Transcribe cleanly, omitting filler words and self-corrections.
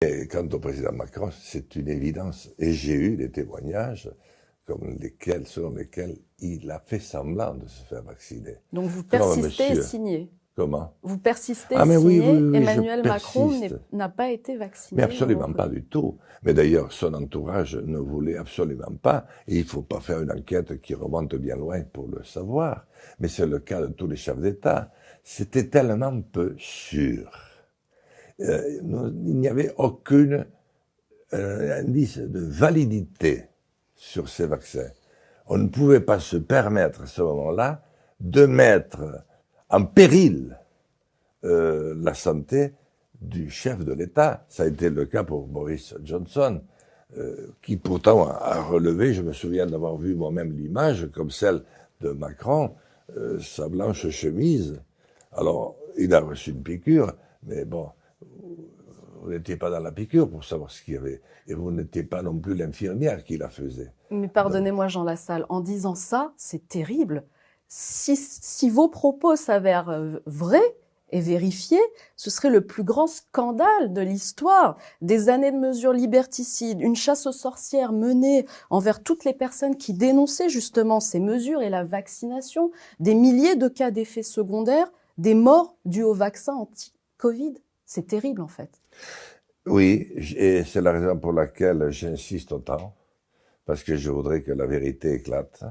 Et quant au président Macron, c'est une évidence. Et j'ai eu des témoignages selon lesquels il a fait semblant de se faire vacciner. Donc vous Comme persistez et monsieur. signez. Comment? Vous persistez et Ah mais oui, oui, signez. oui, oui, je Emmanuel Macron persiste. n'a pas été Mais vacciné au absolument pas Covid. du tout. Mais d'ailleurs, son entourage ne voulait absolument pas. Et il ne faut pas faire une enquête qui remonte bien loin pour le savoir. Mais c'est le cas de tous les chefs d'État. C'était tellement peu sûr. Il n'y avait aucun indice de validité sur ces vaccins. On ne pouvait pas se permettre à ce moment-là de mettre en péril la santé du chef de l'État. Ça a été le cas pour Boris Johnson, qui pourtant a relevé, je me souviens d'avoir vu moi-même l'image, comme celle de Macron, sa blanche chemise. Alors, il a reçu une piqûre, mais bon, vous n'étiez pas dans la piqûre pour savoir ce qu'il y avait. Et vous n'étiez pas non plus l'infirmière qui la faisait. Mais Donc, pardonnez-moi, Jean Lassalle, en disant ça, c'est terrible. Si vos propos s'avèrent vrais et vérifiés, ce serait le plus grand scandale de l'histoire. Des années de mesures liberticides, une chasse aux sorcières menée envers toutes les personnes qui dénonçaient justement ces mesures et la vaccination, des milliers de cas d'effets secondaires, des morts dus au vaccin anti-Covid. C'est terrible en fait. oui, et c'est la raison pour laquelle j'insiste autant, parce que je voudrais que la vérité éclate.